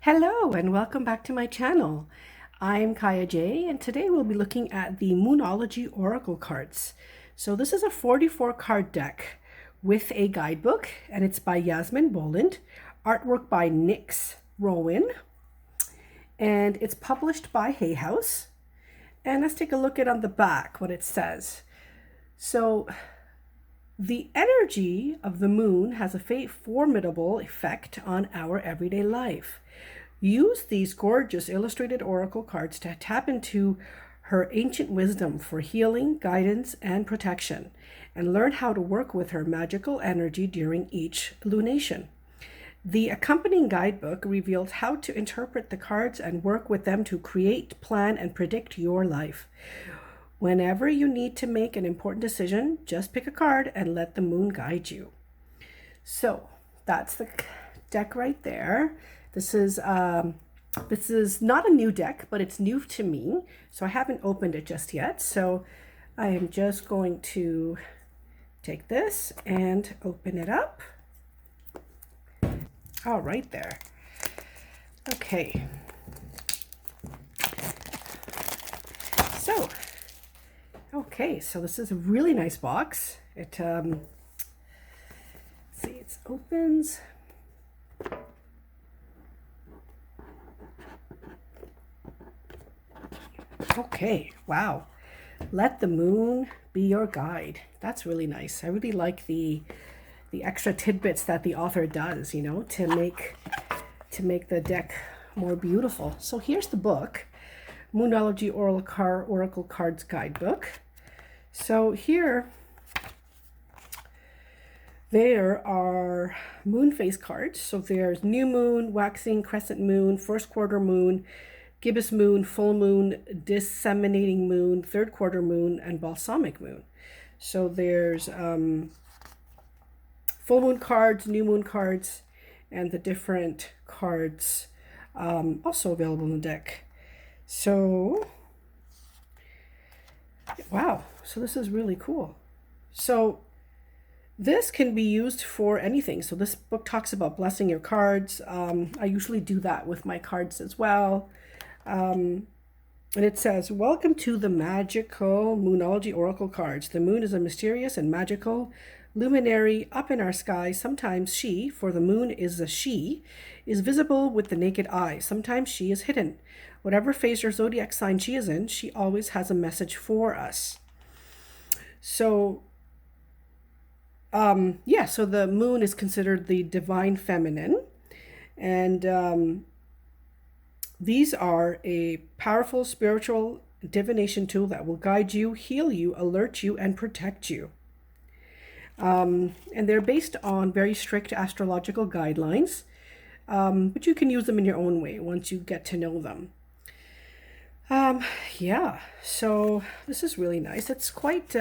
Hello and welcome back to my channel. I'm Kaya J and today we'll be looking at the Moonology Oracle Cards. So this is a 44 card deck with a guidebook and it's by Yasmin Boland, artwork by Nyx Rowan, and it's published by Hay House. And let's take a look at on the back what it says. So the energy of the moon has a formidable effect on our everyday life. Use these gorgeous illustrated oracle cards to tap into her ancient wisdom for healing, guidance, and protection, and learn how to work with her magical energy during each lunation. The accompanying guidebook reveals how to interpret the cards and work with them to create, plan, and predict your life. Whenever you need to make an important decision, just pick a card and let the moon guide you. So that's the deck right there. This is not a new deck, but it's new to me, so I haven't opened it just yet. So I am just going to take this and open it up. Oh, right there. Okay. So this is a really nice box. It let's see, it opens. Okay, wow. Let the moon be your guide. That's really nice. I really like the extra tidbits that the author does, you know, to make the deck more beautiful. So here's the book, Moonology Oracle Cards Guidebook. So here there are moon phase cards. So there's new moon, waxing, crescent moon, first quarter moon, gibbous moon, full moon, disseminating moon, third quarter moon, and balsamic moon. So there's full moon cards, new moon cards, and the different cards also available in the deck. So, wow, so this is really cool. So this can be used for anything. So this book talks about blessing your cards. I usually do that with my cards as well. And it says, welcome to the magical Moonology Oracle Cards. The moon is a mysterious and magical luminary up in our sky. Sometimes she, for the moon is a she, is visible with the naked eye. Sometimes she is hidden. Whatever phase or zodiac sign she is in, she always has a message for us. So, so the moon is considered the divine feminine. And these are a powerful spiritual divination tool that will guide you, heal you, alert you, and protect you. And they're based on very strict astrological guidelines, but you can use them in your own way once you get to know them. Yeah, so this is really nice. It's quite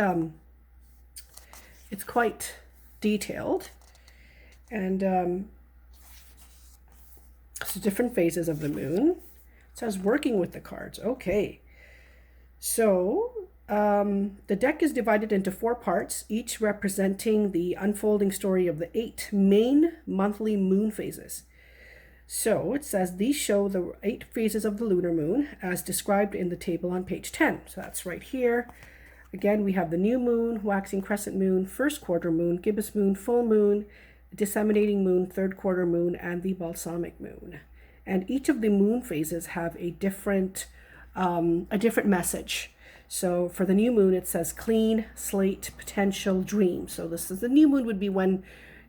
detailed, and so different phases of the moon. It says working with the cards. Okay, so the deck is divided into 4 parts, each representing the unfolding story of the 8 main monthly moon phases. So it says these show the 8 phases of the lunar moon as described in the table on page 10. So that's right here. Again, we have the new moon, waxing crescent moon, first quarter moon, gibbous moon, full moon, disseminating moon, third quarter moon, and the balsamic moon. And each of the moon phases have a different message. So for the new moon, it says clean slate, potential, dream. So this is the new moon would be when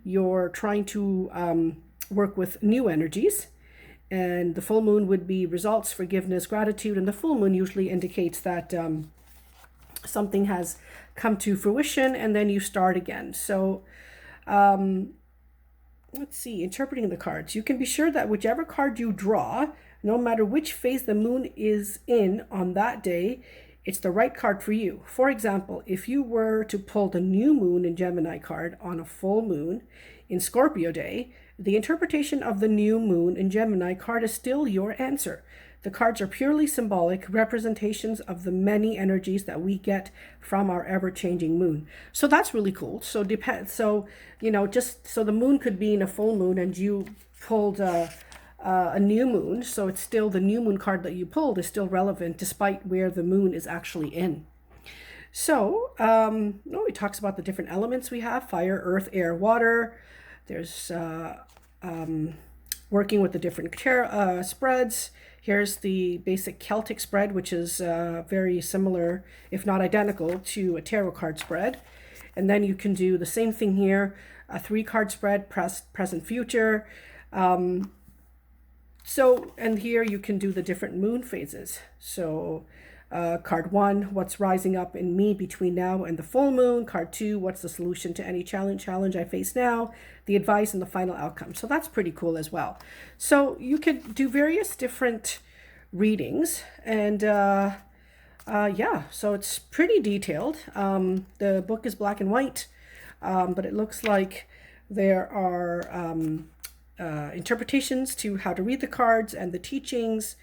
you're trying to work with new energies. And the full moon would be results, forgiveness, gratitude. And the full moon usually indicates that something has come to fruition and then you start again. So let's see, interpreting the cards. You can be sure that whichever card you draw, no matter which phase the moon is in on that day, it's the right card for you. For example, if you were to pull the new moon in Gemini card on a full moon in Scorpio day, the interpretation of the new moon in Gemini card is still your answer. The cards are purely symbolic representations of the many energies that we get from our ever-changing moon. So that's really cool. So just so the moon could be in a full moon and you pulled a new moon, so it's still the new moon card that you pulled is still relevant despite where the moon is actually in. So it talks about the different elements we have: fire, earth, air, water. There's working with the different spreads. Here's the basic Celtic spread, which is very similar, if not identical, to a tarot card spread. And then you can do the same thing here, a 3-card spread, present, future. And here you can do the different moon phases. So card 1, what's rising up in me between now and the full moon. Card 2, what's the solution to any challenge I face now, the advice, and the final outcome. So that's pretty cool as well. So you could do various different readings, and yeah, so it's pretty detailed. The book is black and white, but it looks like there are interpretations to how to read the cards and the teachings,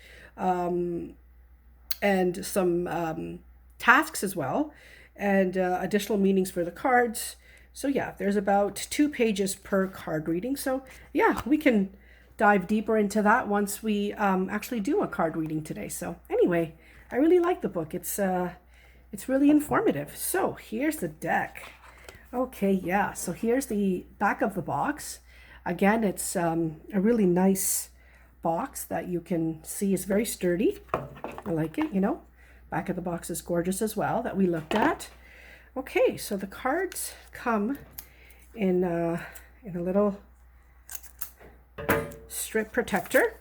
and some tasks as well, and additional meanings for the cards. So yeah, there's about 2 pages per card reading. So yeah, we can dive deeper into that once we actually do a card reading today. So anyway, I really like the book. It's really informative. So here's the deck. Okay, yeah, so here's the back of the box. Again, it's a really nice box that you can see is very sturdy. I like it, you know. Back of the box is gorgeous as well, that we looked at. Okay, so the cards come in a little strip protector.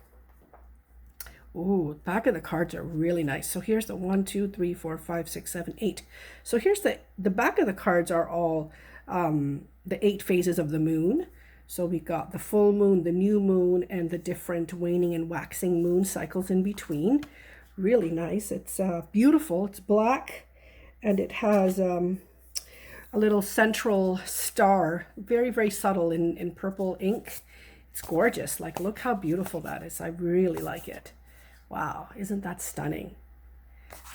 Ooh, back of the cards are really nice. So here's the 1, 2, 3, 4, 5, 6, 7, 8. So here's the back of the cards are all the 8 phases of the moon. So we got the full moon, the new moon, and the different waning and waxing moon cycles in between. Really nice. It's beautiful. It's black, and it has a little central star, very, very subtle in purple ink. It's gorgeous. Like, look how beautiful that is. I really like it. Wow, isn't that stunning?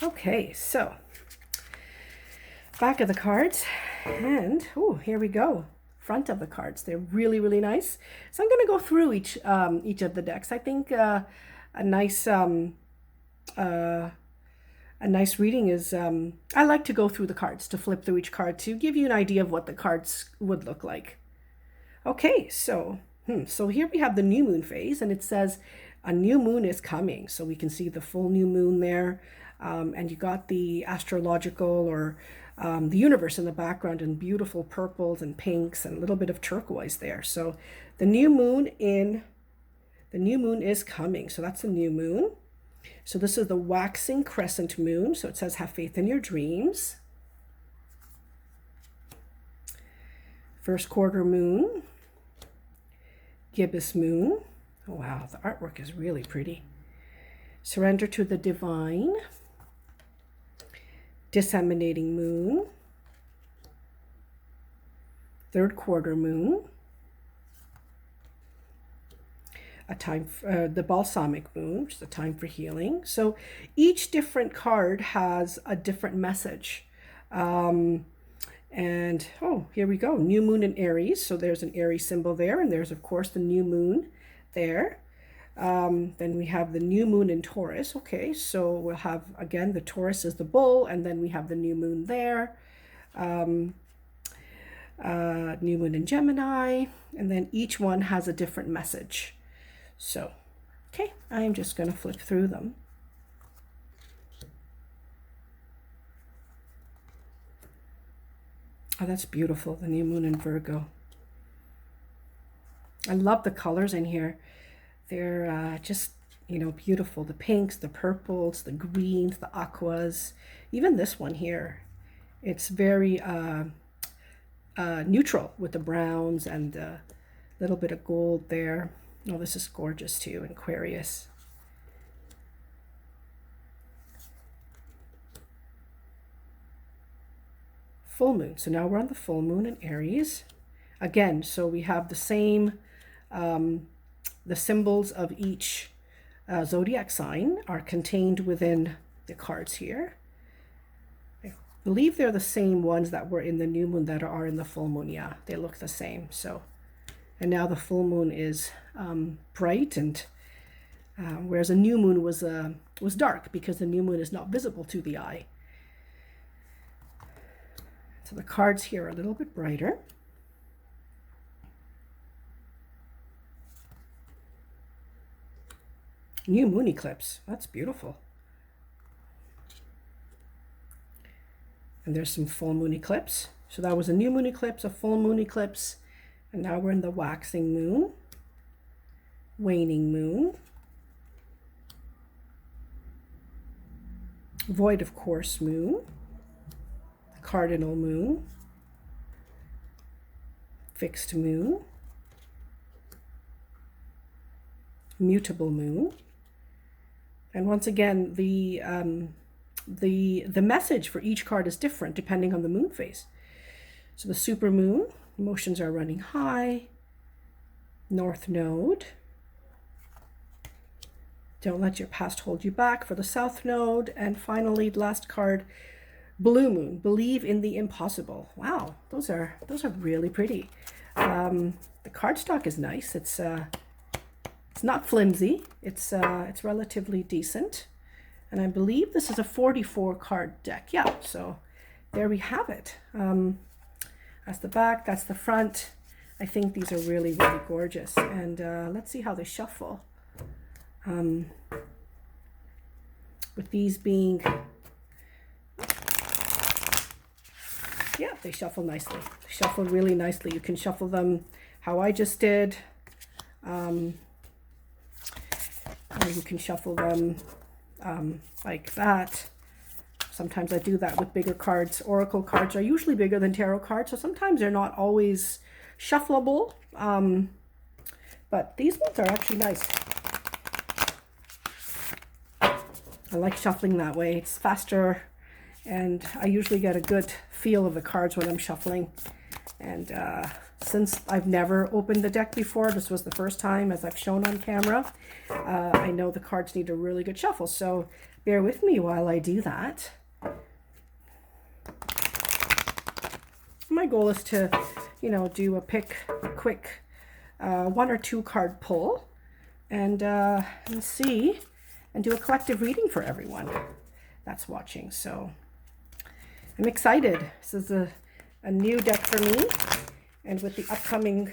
Okay, so back of the cards, and oh, here we go. Front of the cards. They're really, really nice. So I'm going to go through each of the decks. I think a nice reading is, I like to go through the cards, to flip through each card to give you an idea of what the cards would look like. Okay, so here we have the new moon phase, and it says a new moon is coming. So we can see the full new moon there, and you got the astrological or the universe in the background in beautiful purples and pinks and a little bit of turquoise there. So the new moon is coming. So that's the new moon. So this is the waxing crescent moon. So it says, have faith in your dreams. First quarter moon, gibbous moon. Oh, wow, the artwork is really pretty. Surrender to the divine. Disseminating moon. Third quarter moon. A time for, the balsamic moon, which is a time for healing. So each different card has a different message. And oh, here we go. New moon in Aries. So there's an Aries symbol there, and there's of course the new moon there. Then we have the new moon in Taurus. Okay, so we'll have, again, the Taurus is the bull, and then we have the new moon there. New moon in Gemini, and then each one has a different message. So, okay, I'm just going to flip through them. Oh, that's beautiful, the new moon in Virgo. I love the colors in here. They're just, you know, beautiful. The pinks, the purples, the greens, the aquas. Even this one here, it's very neutral with the browns and a little bit of gold there. Oh, this is gorgeous too, Aquarius. Full moon. So now we're on the full moon in Aries. Again, so we have the same, the symbols of each zodiac sign are contained within the cards here. I believe they're the same ones that were in the new moon that are in the full moon. Yeah, they look the same. So, and now the full moon is bright and whereas a new moon was dark because the new moon is not visible to the eye. So the cards here are a little bit brighter. New moon eclipse, that's beautiful. And there's some full moon eclipse. So that was a new moon eclipse, a full moon eclipse, and now we're in the waxing moon, waning moon, void of course moon, cardinal moon, fixed moon, mutable moon. And once again, the message for each card is different depending on the moon phase. So the super moon, emotions are running high, north node, don't let your past hold you back for the south node, and finally last card, blue moon, believe in the impossible. Wow, those are really pretty. The cardstock is nice. It's not flimsy. It's relatively decent. And I believe this is a 44 card deck. Yeah, so there we have it. That's the back, that's the front. I think these are really, really gorgeous. And let's see how they shuffle. With these being, yeah, they shuffle nicely. They shuffle really nicely. You can shuffle them how I just did. Or you can shuffle them like that. Sometimes I do that with bigger cards. Oracle cards are usually bigger than tarot cards, so sometimes they're not always shuffleable. But these ones are actually nice. I like shuffling that way. It's faster, and I usually get a good feel of the cards when I'm shuffling. And since I've never opened the deck before, this was the first time, as I've shown on camera, I know the cards need a really good shuffle. So bear with me while I do that. My goal is to, do a quick 1 or 2 card pull and see and do a collective reading for everyone that's watching. So I'm excited. This is a new deck for me, and with the upcoming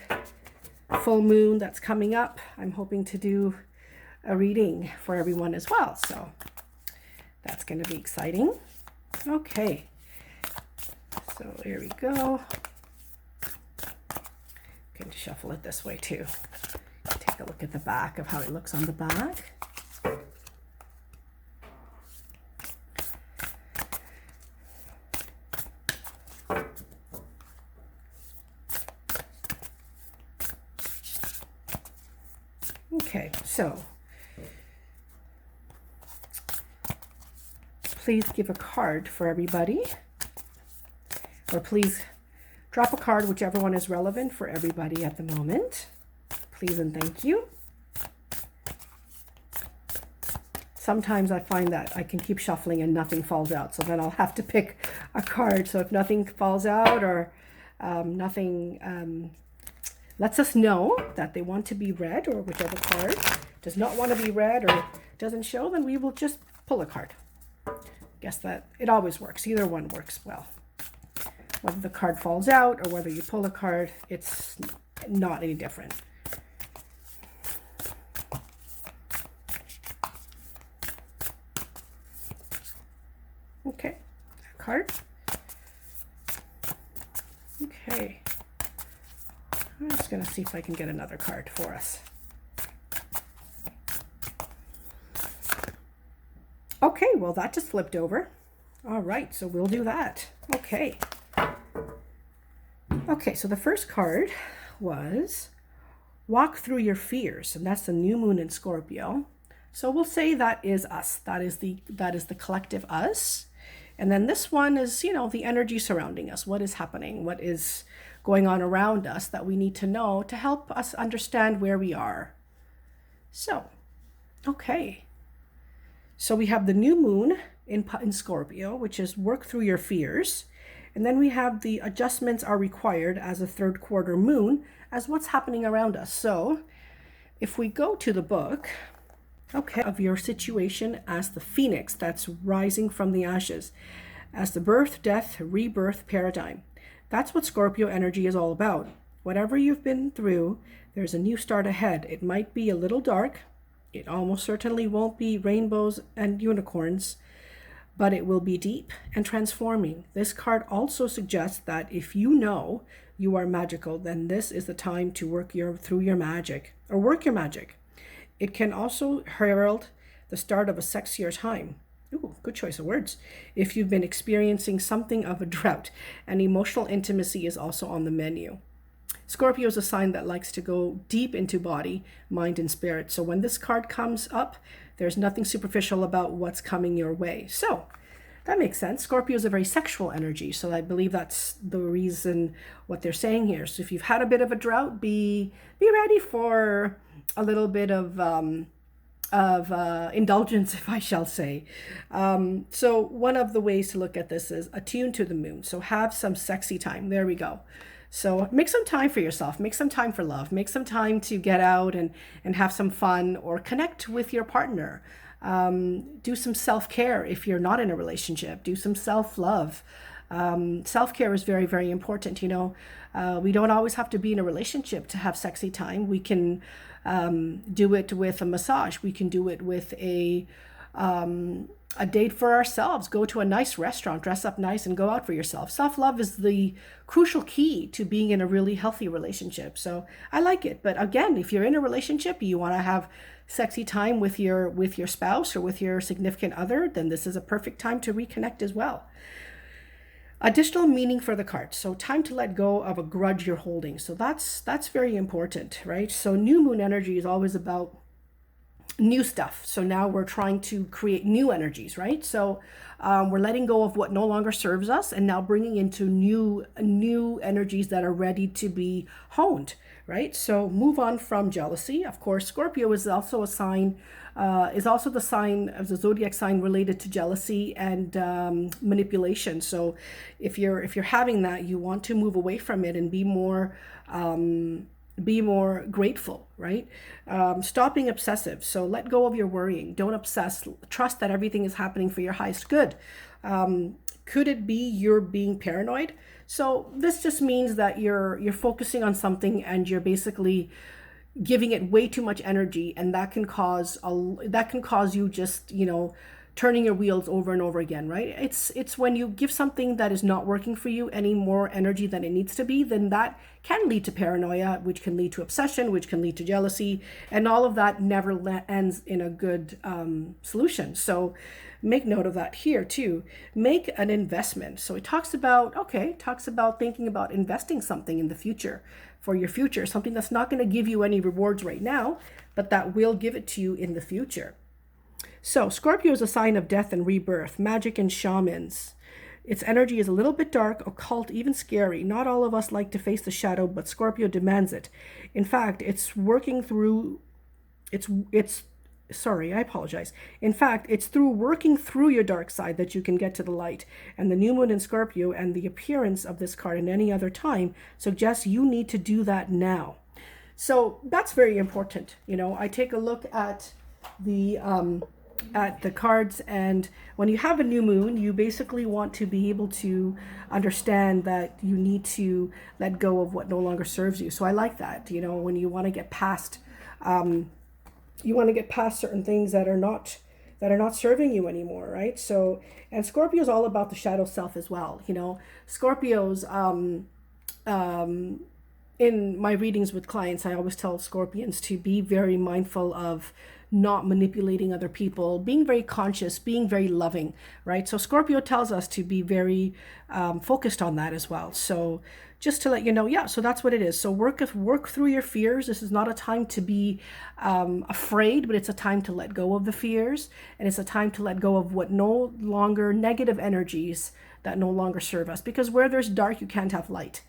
full moon that's coming up, I'm hoping to do a reading for everyone as well. So that's going to be exciting. Okay, so here we go. I'm going to shuffle it this way too. Take a look at the back of how it looks on the back. Okay, so please give a card for everybody, or please drop a card, whichever one is relevant for everybody at the moment. Please and thank you. Sometimes I find that I can keep shuffling and nothing falls out, so then I'll have to pick a card. So if nothing falls out, or nothing lets us know that they want to be read, or whichever card does not want to be read or doesn't show, then we will just pull a card. Guess that it always works. Either one works well. Whether the card falls out or whether you pull a card, it's not any different. Okay, card. Okay. I'm just going to see if I can get another card for us. Okay, well that just flipped over. All right, so we'll do that. Okay. Okay, so the first card was Walk Through Your Fears, and that's the new moon in Scorpio. So we'll say that is us. That is the collective us. And then this one is, the energy surrounding us. What is happening? What is going on around us that we need to know to help us understand where we are. So, okay. So we have the new moon in Scorpio, which is work through your fears. And then we have the adjustments are required as a third quarter moon as what's happening around us. So if we go to the book, Okay, of your situation as the phoenix that's rising from the ashes, as the birth, death, rebirth paradigm. That's what Scorpio energy is all about. Whatever you've been through, there's a new start ahead. It might be a little dark. It almost certainly won't be rainbows and unicorns, but it will be deep and transforming. This card also suggests that if you know you are magical, then this is the time to work through your magic, or work your magic. It can also herald the start of a sexier time. Ooh, good choice of words. If you've been experiencing something of a drought, and emotional intimacy is also on the menu. Scorpio is a sign that likes to go deep into body, mind, and spirit. So when this card comes up, there's nothing superficial about what's coming your way. So that makes sense. Scorpio is a very sexual energy. So I believe that's the reason what they're saying here. So if you've had a bit of a drought, be ready for a little bit of indulgence, if I shall say. So one of the ways to look at this is attune to the moon. So have some sexy time. There we go. So make some time for yourself, make some time for love, make some time to get out and have some fun or connect with your partner. Do some self-care if you're not in a relationship. Do some self-love. Self-care is very, very important. You know, we don't always have to be in a relationship to have sexy time. We can do it with a massage. We can do it with a date for ourselves. Go to a nice restaurant, dress up nice, and go out for yourself. Self-love is the crucial key to being in a really healthy relationship. So I like it. But again, if you're in a relationship, you want to have sexy time with your spouse or with your significant other, then this is a perfect time to reconnect as well. Additional meaning for the card. So time to let go of a grudge you're holding. So that's very important, right? So new moon energy is always about new stuff. So now we're trying to create new energies, right? So we're letting go of what no longer serves us and now bringing into new energies that are ready to be honed, right? So move on from jealousy. Of course, Scorpio is also a sign, is also the sign of the zodiac sign related to jealousy and manipulation. So if you're having that, you want to move away from it and be more grateful, right? Stop being obsessive. So let go of your worrying. Don't obsess. Trust that everything is happening for your highest good. Could it be you're being paranoid? So this just means that you're focusing on something and you're basically giving it way too much energy, and that can cause you just, you know, turning your wheels over and over again, right? It's when you give something that is not working for you any more energy than it needs to be, then that can lead to paranoia, which can lead to obsession, which can lead to jealousy, and all of that never ends in a good solution. So make note of that here too. Make an investment. So it talks about thinking about investing something in the future, for your future, something that's not going to give you any rewards right now, but that will give it to you in the future. So Scorpio is a sign of death and rebirth, magic and shamans. Its energy is a little bit dark, occult, even scary. Not all of us like to face the shadow, but Scorpio demands it. In fact, it's through working through your dark side that you can get to the light. And the new moon in Scorpio and the appearance of this card in any other time suggests you need to do that now. So that's very important. You know, I take a look at the cards, and when you have a new moon, you basically want to be able to understand that you need to let go of what no longer serves you. So I like that, you know, when you want to get past certain things that are not serving you anymore, right? So, and Scorpio is all about the shadow self as well. You know, Scorpios, in my readings with clients, I always tell Scorpions to be very mindful of not manipulating other people, being very conscious, being very loving, right? So Scorpio tells us to be very focused on that as well. So just to let you know, yeah, so that's what it is. So work through your fears. This is not a time to be afraid, but it's a time to let go of the fears, and it's a time to let go of what no longer negative energies that no longer serve us, because where there's dark, you can't have light.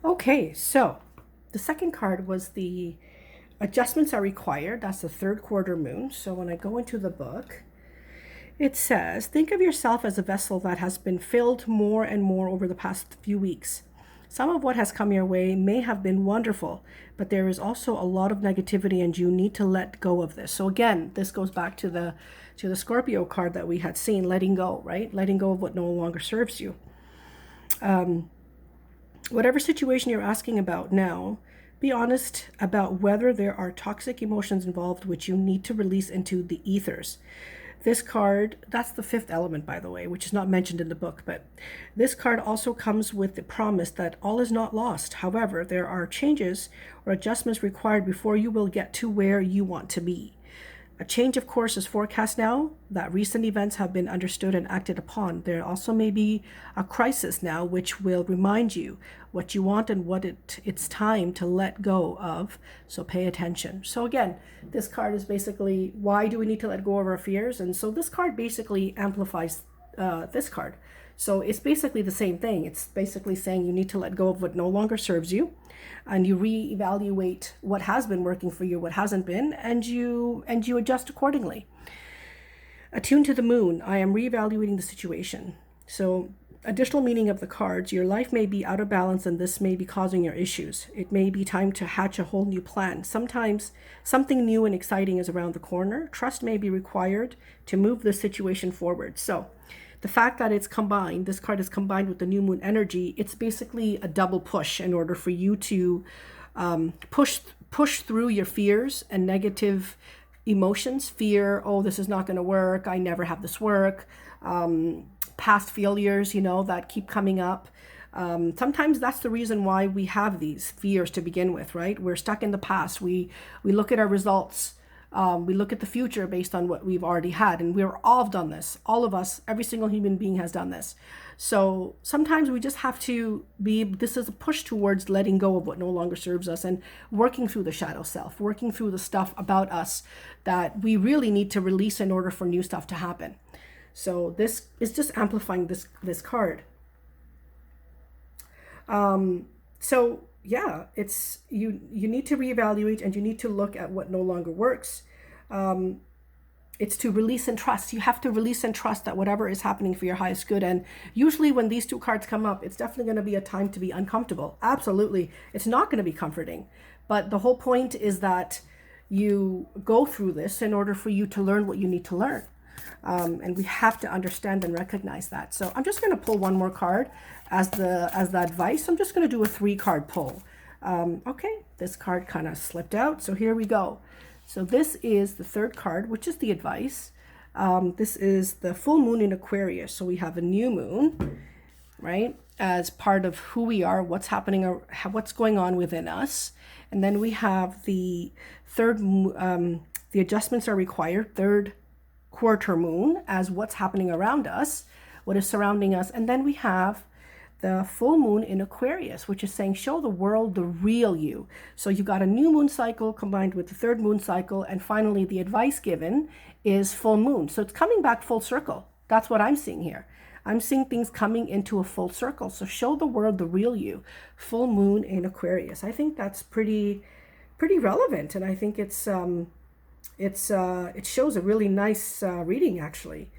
Okay, so the second card was the adjustments are required. That's the third quarter moon. So when I go into the book, it says, think of yourself as a vessel that has been filled more and more over the past few weeks. Some of what has come your way may have been wonderful, but there is also a lot of negativity and you need to let go of this. So again, this goes back to the Scorpio card that we had seen, letting go, right? Letting go of what no longer serves you. Whatever situation you're asking about now, be honest about whether there are toxic emotions involved which you need to release into the ethers. This card, that's the fifth element, by the way, which is not mentioned in the book, but this card also comes with the promise that all is not lost. However, there are changes or adjustments required before you will get to where you want to be. A change of course is forecast now that recent events have been understood and acted upon. There also may be a crisis now which will remind you what you want and what it's time to let go of. So pay attention. So again, this card is basically, why do we need to let go of our fears? And so this card basically amplifies this card. So it's basically the same thing. It's basically saying you need to let go of what no longer serves you, and you reevaluate what has been working for you, what hasn't been, and you adjust accordingly. Attuned to the moon, I am reevaluating the situation. So additional meaning of the cards, your life may be out of balance and this may be causing your issues. It may be time to hatch a whole new plan. Sometimes something new and exciting is around the corner. Trust may be required to move the situation forward. So the fact that it's combined, this card is combined with the new moon energy, it's basically a double push in order for you to push through your fears and negative emotions. Fear, oh, this is not going to work, I never have this work, past failures, that keep coming up. Sometimes that's the reason why we have these fears to begin with, right? We're stuck in the past. We look at our results. We look at the future based on what we've already had, and we're all done this. All of us, every single human being has done this. So sometimes we just have to this is a push towards letting go of what no longer serves us and working through the shadow self, working through the stuff about us that we really need to release in order for new stuff to happen. So this is just amplifying this card. So yeah, it's you need to reevaluate and you need to look at what no longer works. It's to release and trust. You have to release and trust that whatever is happening for your highest good. And usually when these two cards come up, it's definitely going to be a time to be uncomfortable. Absolutely. It's not going to be comforting. But the whole point is that you go through this in order for you to learn what you need to learn. And we have to understand and recognize that. So I'm just going to pull one more card as the advice. I'm just going to do a 3-card pull. Okay, this card kind of slipped out. So here we go. So this is the 3rd card, which is the advice. This is the full moon in Aquarius. So we have a new moon, right? As part of who we are, what's happening, what's going on within us. And then we have the the adjustments are required, 3rd quarter moon as what's happening around us, what is surrounding us. And then we have the full moon in Aquarius, which is saying show the world the real you. So you got a new moon cycle combined with the 3rd moon cycle, and finally the advice given is full moon. So it's coming back full circle. That's what I'm seeing here. I'm seeing things coming into a full circle. So show the world the real you. Full moon in Aquarius. I think that's pretty relevant, and I think it shows a really nice reading, actually.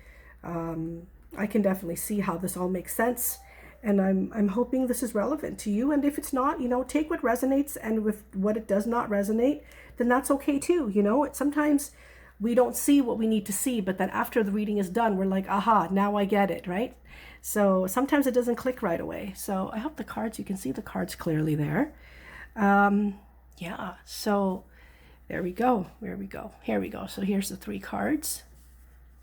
I can definitely see how this all makes sense, and I'm hoping this is relevant to you. And if it's not, take what resonates, and with what it does not resonate, then that's okay too. Sometimes we don't see what we need to see, but then after the reading is done, we're like, aha, now I get it, right? So sometimes it doesn't click right away. So I hope the cards, you can see the cards clearly there. Yeah, so there we go. Here we go. So here's the 3 cards.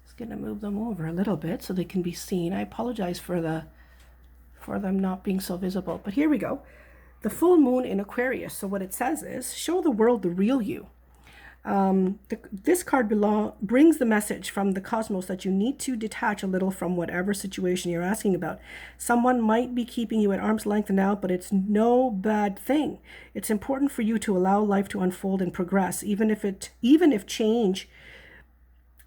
Just gonna move them over a little bit so they can be seen. I apologize for them not being so visible, but here we go. The full moon in Aquarius. So what it says is, show the world the real you. This card brings the message from the cosmos that you need to detach a little from whatever situation you're asking about. Someone might be keeping you at arm's length now, but it's no bad thing. It's important for you to allow life to unfold and progress, even if change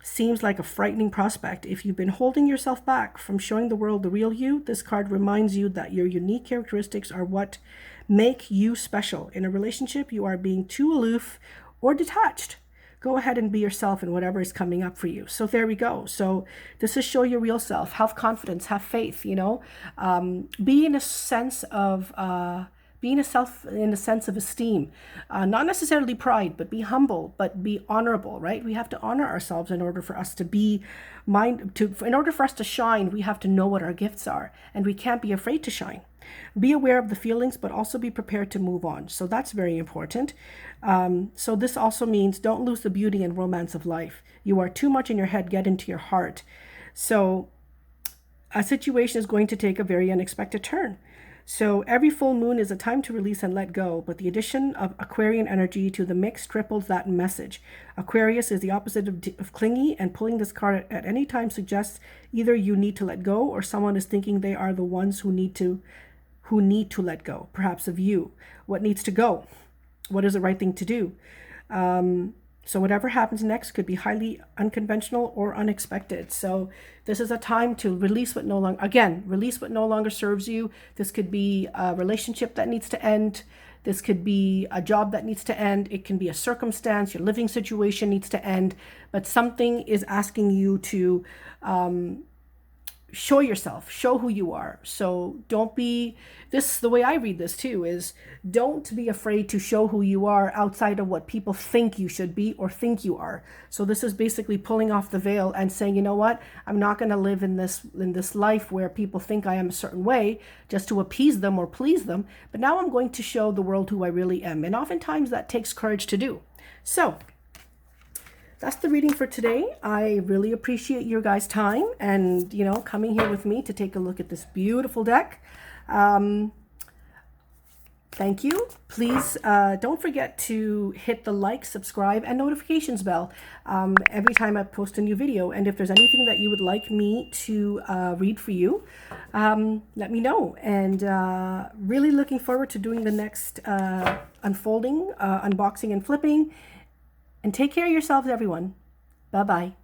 seems like a frightening prospect. If you've been holding yourself back from showing the world the real you, this card reminds you that your unique characteristics are what make you special. In a relationship, you are being too aloof or detached go ahead and be yourself in whatever is coming up for you. So there we go. So this is show your real self, have confidence, have faith, you know, be in a sense of, being a self in a sense of esteem, not necessarily pride, but be humble, but be honorable, right? We have to honor ourselves in order for us to be in order for us to shine, we have to know what our gifts are, and we can't be afraid to shine. Be aware of the feelings, but also be prepared to move on. So that's very important. So this also means don't lose the beauty and romance of life. You are too much in your head, get into your heart. So a situation is going to take a very unexpected turn. So every full moon is a time to release and let go, but the addition of Aquarian energy to the mix triples that message. Aquarius is the opposite of clingy, and pulling this card at any time suggests either you need to let go or someone is thinking they are the ones who need to let go, perhaps of you. What needs to go? What is the right thing to do? So whatever happens next could be highly unconventional or unexpected. So this is a time to release what no longer serves you. This could be a relationship that needs to end. This could be a job that needs to end. It can be a circumstance, your living situation needs to end, but something is asking you to show yourself, show who you are. So don't be, the way I read this too is, don't be afraid to show who you are outside of what people think you should be or think you are. So this is basically pulling off the veil and saying, you know what, I'm not going to live in this life where people think I am a certain way just to appease them or please them, but now I'm going to show the world who I really am. And oftentimes that takes courage to do. So that's the reading for today. I really appreciate your guys' time and, you know, coming here with me to take a look at this beautiful deck. Thank you. Please don't forget to hit the like, subscribe, and notifications bell every time I post a new video. And if there's anything that you would like me to read for you, let me know. And really looking forward to doing the next unfolding, unboxing, and flipping. And take care of yourselves, everyone. Bye-bye.